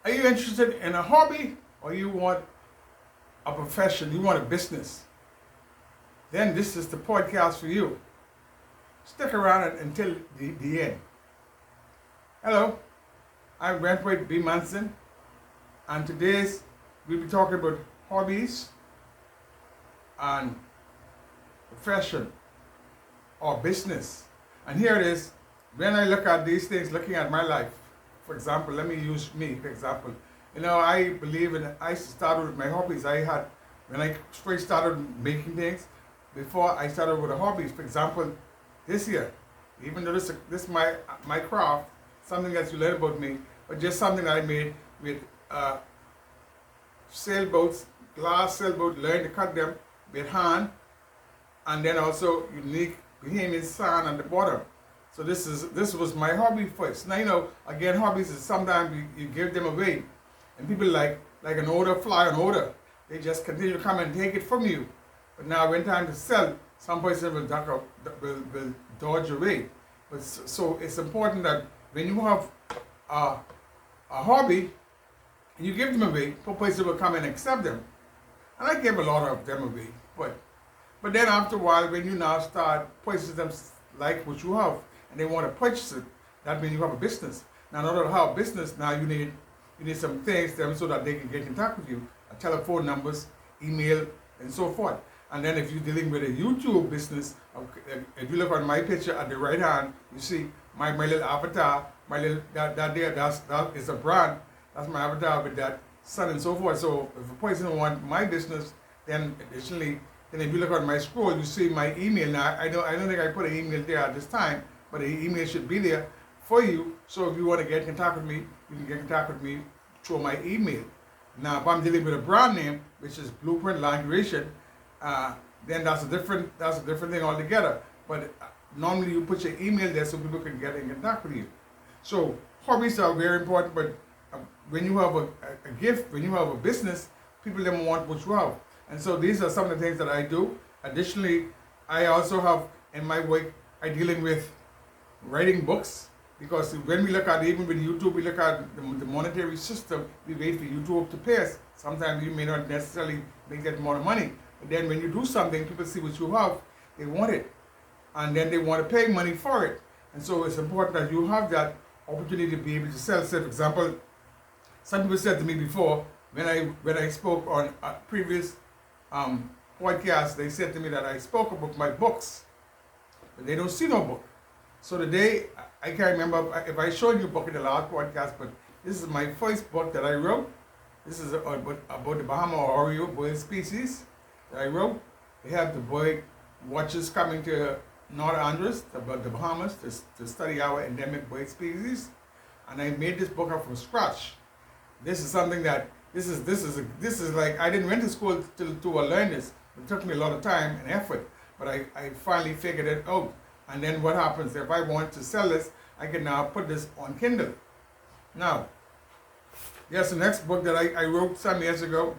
Are you interested in a hobby or you want a profession, you want a business? Then this is the podcast for you. Stick around until the end. Hello, I'm Wentworth B. Manson, and today's we'll be talking about hobbies and profession or business. And here it is, when I look at these things, looking at my life, for example, let me use me, for example. I believe I started with my hobbies. When I first started making things, before I started with the hobbies, for example, this year, even though this is my craft, something that you learn about me, but just something I made with sailboats, glass sailboat, learned to cut them with hand, and then also unique Bahamian sand on the bottom. So this was my hobby first. Now again, hobbies is sometimes you give them away, and people like an order, fly an order. They just continue to come and take it from you. But now when time to sell, some person will dodge away. But so it's important that when you have a hobby, and you give them away, some person will come and accept them. And I gave a lot of them away. But then after a while, when you now start purchasing them like what you have, and they want to purchase it, that means you have a business. Now in order to have a business, now you need some things to them so that they can get in touch with you. Telephone numbers, email, and so forth. And then if you're dealing with a YouTube business, if you look on my picture at the right hand, you see my little avatar, that is a brand. That's my avatar with that sun and so forth. So if a person wants my business, then additionally, then if you look on my scroll, you see my email. Now I don't think I put an email there at this time, but the email should be there for you. So if you want to get in contact with me, you can get in contact with me through my email. Now, if I'm dealing with a brand name, which is Blueprint Line Creation, then that's a different thing altogether. But normally you put your email there so people can get in contact with you. So hobbies are very important, but when you have a gift, when you have a business, people don't want what you have. And so these are some of the things that I do. Additionally, I also have in my work, I dealing with writing books. Because when we look at, even with YouTube, we look at the monetary system, we wait for YouTube to pay us. Sometimes you may not necessarily make that amount of money. But then when you do something, people see what you have, they want it. And then they want to pay money for it. And so it's important that you have that opportunity to be able to sell. So for example, some people said to me before, when I spoke on a previous podcast, they said to me that I spoke about my books, but they don't see no book. So today, I can't remember if I showed you a book in the last podcast, but this is my first book that I wrote. This is about the Bahama Oreo bird species that I wrote. They have the bird watchers coming to North Andres, the Bahamas, to study our endemic bird species. And I made this book up from scratch. This is something that, this is like, I didn't went to school to learn this. It took me a lot of time and effort, but I finally figured it out. And then what happens, if I want to sell this, I can now put this on Kindle. Now, there's the next book that I wrote some years ago,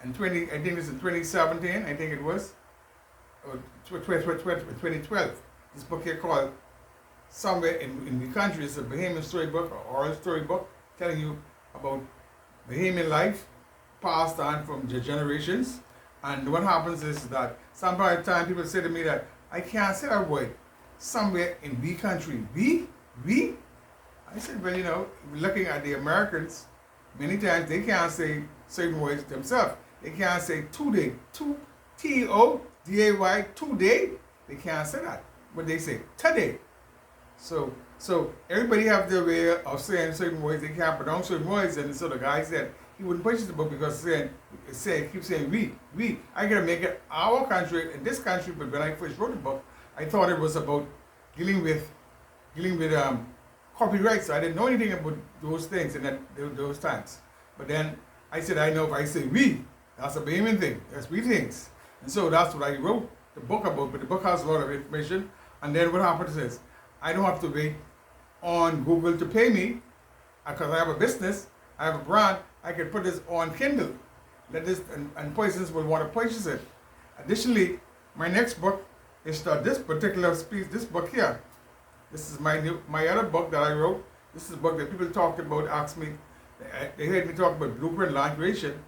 I think it's in 2017, I think it was, or 2012. This book here called Somewhere in the Country. It's a Bahamian storybook, or oral storybook, telling you about Bahamian life, passed on from the generations. And what happens is that sometimes people say to me that, I can't say that word. Somewhere in B country. B? I said, well, looking at the Americans, many times they can't say certain words themselves. They can't say today. T-O-D-A-Y, today. They can't say that. But they say today. So everybody have their way of saying certain words. They can't pronounce certain words. And so the guy said he wouldn't purchase the book because keep saying we. I gotta make it our country, in this country. But when I first wrote the book, I thought it was about dealing with copyright. So I didn't know anything about those things in those times. But then I said, I know if I say we, that's a Bahamian thing. That's we things. And so that's what I wrote the book about. But the book has a lot of information. And then what happens is, I don't have to wait on Google to pay me because I have a business, I have a brand. I can put this on Kindle. And persons will want to purchase it. Additionally, my next book is this particular piece, this book here. This is my other book that I wrote. This is a book that people talked about, asked me, They heard me talk about blueprint land creation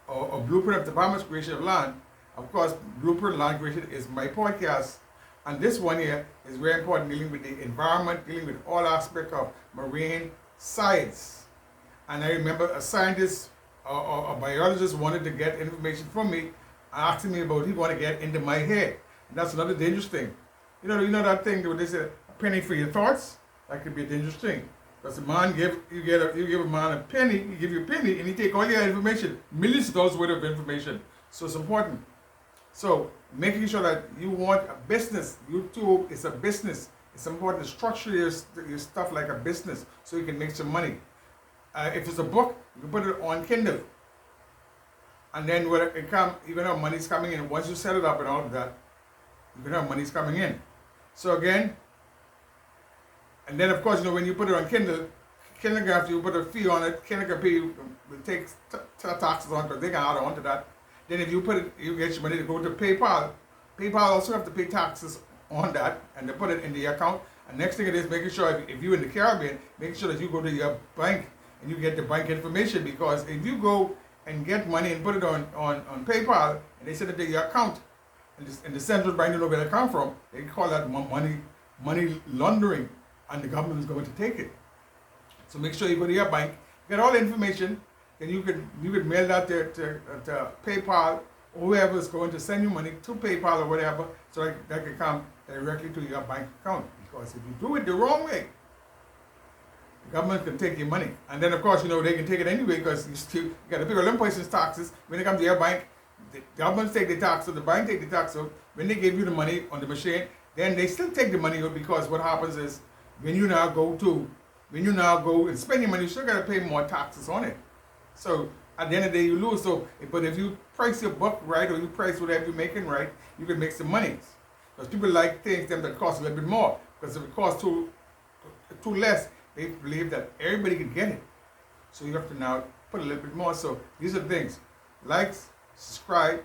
or blueprint of departments creation of land. Of course, blueprint land creation is my podcast. And this one here is very important, dealing with the environment, dealing with all aspects of marine science. And I remember a scientist or a biologist wanted to get information from me, asking me about he want to get into my head. And that's another dangerous thing. You know that thing where they say a penny for your thoughts? That could be a dangerous thing. Because the man you give a man a penny, he give you a penny, and he take all your information, millions of dollars worth of information. So it's important. So making sure that you want a business. YouTube is a business. It's important to structure your stuff like a business so you can make some money. If it's a book, you can put it on Kindle. And then when it comes, you're going to have money's coming in. Once you set it up and all of that, you're going to have money's coming in. So again, and then of course, when you put it on Kindle, after you put a fee on it, Kindle can pay you, will take taxes on because they can add on to that. Then if you put it, you get your money to go to PayPal. PayPal also have to pay taxes on that, and they put it in the account. And next thing it is making sure if you're in the Caribbean, make sure that you go to your bank and you get the bank information, because if you go and get money and put it on PayPal and they send it to your account, and the central bank don't know where it come from, they call that money laundering, and the government is going to take it. So make sure you go to your bank, get all the information, then you could mail that to PayPal, or whoever is going to send you money to PayPal or whatever, so that can come directly to your bank account. Because if you do it the wrong way, the government can take your money. And then of course, they can take it anyway, because you got to pay all them places taxes. When they come to your bank, the government take the tax, so the bank take the tax. So when they give you the money on the machine, then they still take the money out, because what happens is when you now go and spend your money, you still got to pay more taxes on it. So at the end of the day, you lose. So, but if you price your book right, or you price whatever you're making right, you can make some money. Because people like things that cost a little bit more. Because if it costs too less, they believe that everybody can get it. So you have to now put a little bit more. So these are things: like, subscribe,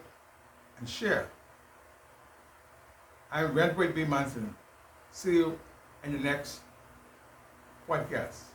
and share. I'm Wentworth B. Manson. See you in the next podcast.